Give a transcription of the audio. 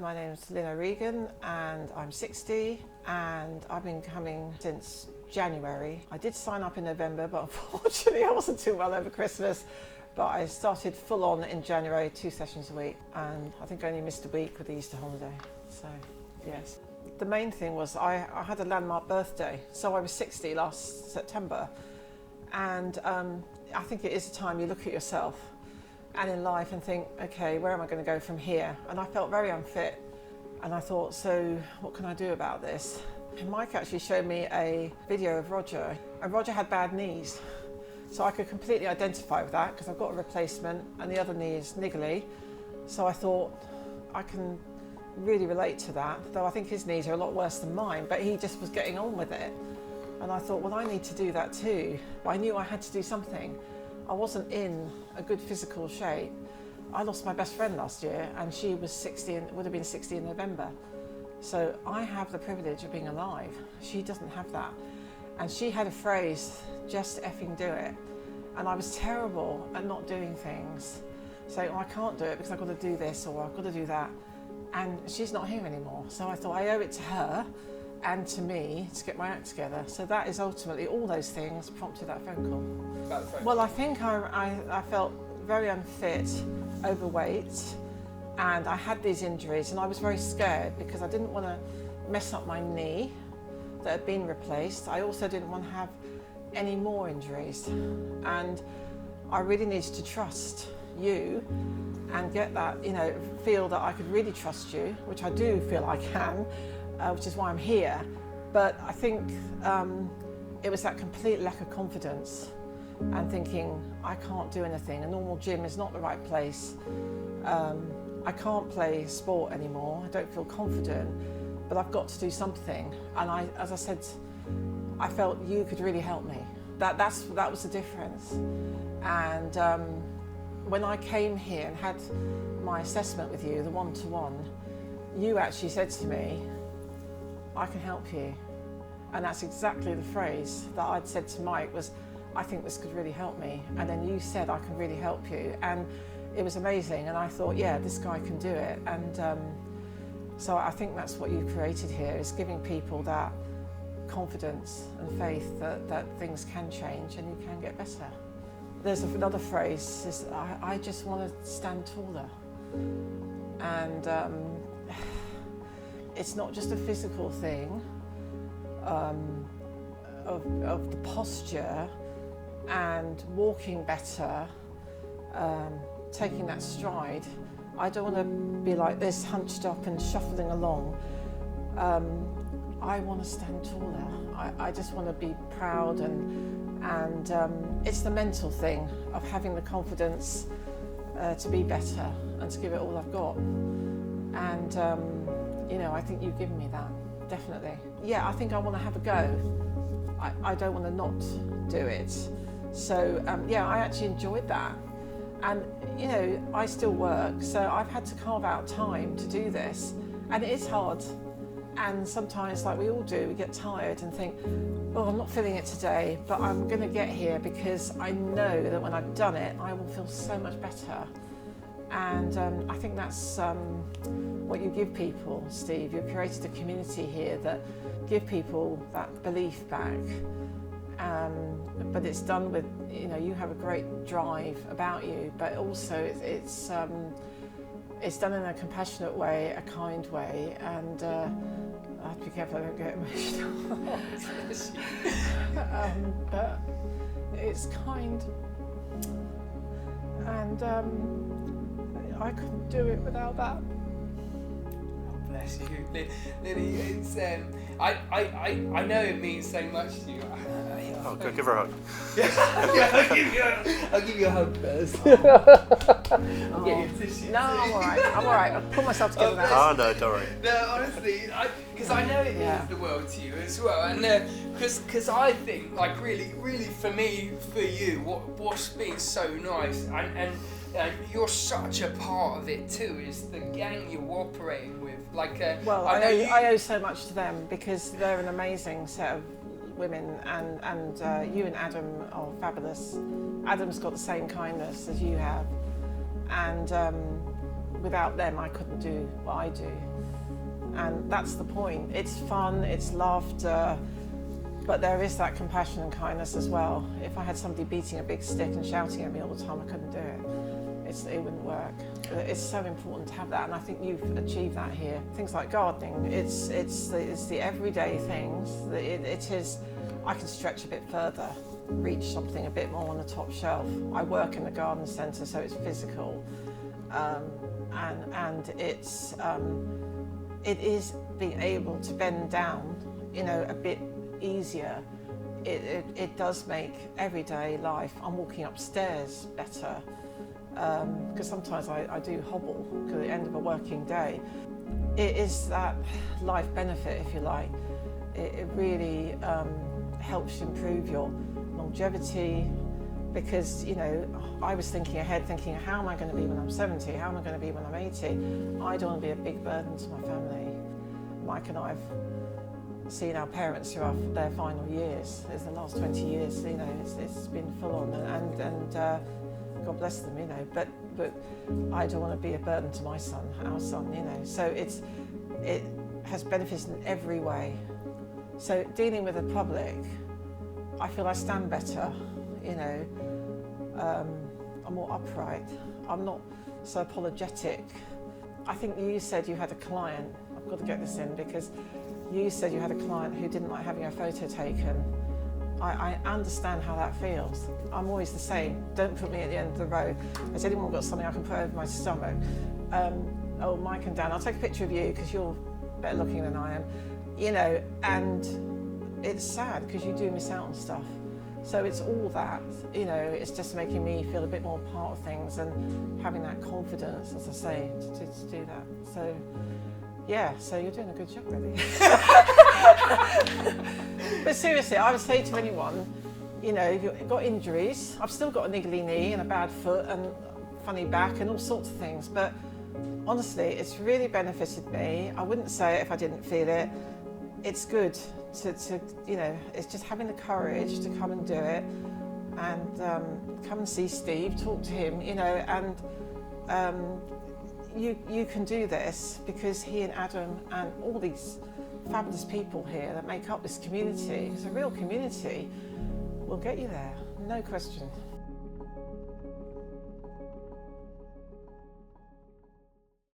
My name's Lynn and I'm 60 and I've been coming since January. I did sign up in November, but unfortunately I wasn't too well over Christmas. But I started full on in January, 2 sessions a week, and I think I only missed a week with the Easter holiday, so yes. The main thing was I had a landmark birthday, so I was 60 last September, and I think it is a time you look at yourself and in life and think, okay, where am I going to go from here? And I felt very unfit, and I thought, so what can I do about this? And Mike actually showed me a video of Roger, and Roger had bad knees. So I could completely identify with that because I've got a replacement and the other knee is niggly. So I thought I can really relate to that, though I think his knees are a lot worse than mine, but he just was getting on with it. And I thought, well, I need to do that too. But I knew I had to do something. I wasn't in a good physical shape. I lost my best friend last year and she was 60 and would have been 60 in November. So I have the privilege of being alive. She doesn't have that. And she had a phrase, just effing do it. And I was terrible at not doing things. Saying, oh, I can't do it because I've got to do this or I've got to do that. And she's not here anymore. So I thought I owe it to her and to me to get my act together. So that is ultimately, all those things prompted that phone call. Well, I think I felt very unfit, overweight, and I had these injuries and I was very scared because I didn't want to mess up my knee that had been replaced. I also didn't want to have any more injuries, and I really needed to trust you and get that, feel that I could really trust you, which I do feel I can, which is why I'm here. But I think it was that complete lack of confidence and thinking I can't do anything. A normal gym is not the right place. I can't play sport anymore. I don't feel confident. But I've got to do something. And as I said, I felt you could really help me. That was the difference. And when I came here and had my assessment with you, the one-to-one, you actually said to me, I can help you. And that's exactly the phrase that I'd said to Mike was, I think this could really help me. And then you said, I can really help you. And it was amazing. And I thought, yeah, this guy can do it. And so I think that's what you've created here, is giving people that confidence and faith that things can change and you can get better. There's another phrase, is I just want to stand taller. And it's not just a physical thing of the posture and walking better, taking that stride. I don't want to be like this, hunched up and shuffling along. I want to stand taller. I just want to be proud, and it's the mental thing of having the confidence to be better and to give it all I've got. And I think you've given me that, definitely. Yeah, I think I want to have a go. I don't want to not do it. So yeah, I actually enjoyed that. And I still work, so I've had to carve out time to do this, and it is hard. And sometimes, like we all do, we get tired and think, oh, I'm not feeling it today, but I'm going to get here because I know that when I've done it, I will feel so much better. And I think that's what you give people, Steve. You've created a community here that give people that belief back. But it's done with, you have a great drive about you, but also it's done in a compassionate way, a kind way, and I have to be careful I don't get emotional. But it's kind, and I couldn't do it without that. Bless you, Lily. It's I know it means so much to you. Oh, go give her a hug. Yeah, I'll give you a hug first. No, I'm all right. I'll pull myself together now. Oh no, don't worry. No, honestly, because I know it means the world to you as well, and because I think, like, really for me, for you, what's been so nice, and you're such a part of it too, is the gang you're operating with. Well, I owe so much to them because they're an amazing set of women, and you and Adam are fabulous. Adam's got the same kindness as you have, and without them I couldn't do what I do. And that's the point. It's fun, it's laughter, but there is that compassion and kindness as well. If I had somebody beating a big stick and shouting at me all the time, I couldn't do it. It wouldn't work. It's so important to have that, and I think you've achieved that here. Things like gardening, it's the everyday things. It is, I can stretch a bit further, reach something a bit more on the top shelf. I work in the garden centre, so it's physical, and it is being able to bend down, a bit easier. It does make everyday life. I'm walking upstairs better. Because sometimes I do hobble at the end of a working day. It is that life benefit, if you like. It really helps improve your longevity, because I was thinking ahead, thinking, how am I going to be when I'm 70? How am I going to be when I'm 80? I don't want to be a big burden to my family. Mike and I have seen our parents through their final years. It's the last 20 years, it's been full on, and God bless them, but I don't want to be a burden to my son, our son, So it has benefits in every way. So dealing with the public, I feel I stand better, I'm more upright. I'm not so apologetic. I think you said you had a client, I've got to get this in, because you said you had a client who didn't like having a photo taken. I understand how that feels. I'm always the same. Don't put me at the end of the row. Has anyone got something I can put over my stomach? Oh, Mike and Dan, I'll take a picture of you because you're better looking than I am. And it's sad because you do miss out on stuff. So it's all that, it's just making me feel a bit more part of things and having that confidence, as I say, to do that. So, yeah, so you're doing a good job, really. But seriously, I would say to anyone, if you've got injuries, I've still got a niggly knee and a bad foot and funny back and all sorts of things, but honestly, it's really benefited me. I wouldn't say it if I didn't feel it. It's good to it's just having the courage to come and do it, and come and see Steve, talk to him, and you can do this because he and Adam and all these fabulous people here that make up this community, it's a real community, will get you there, no question.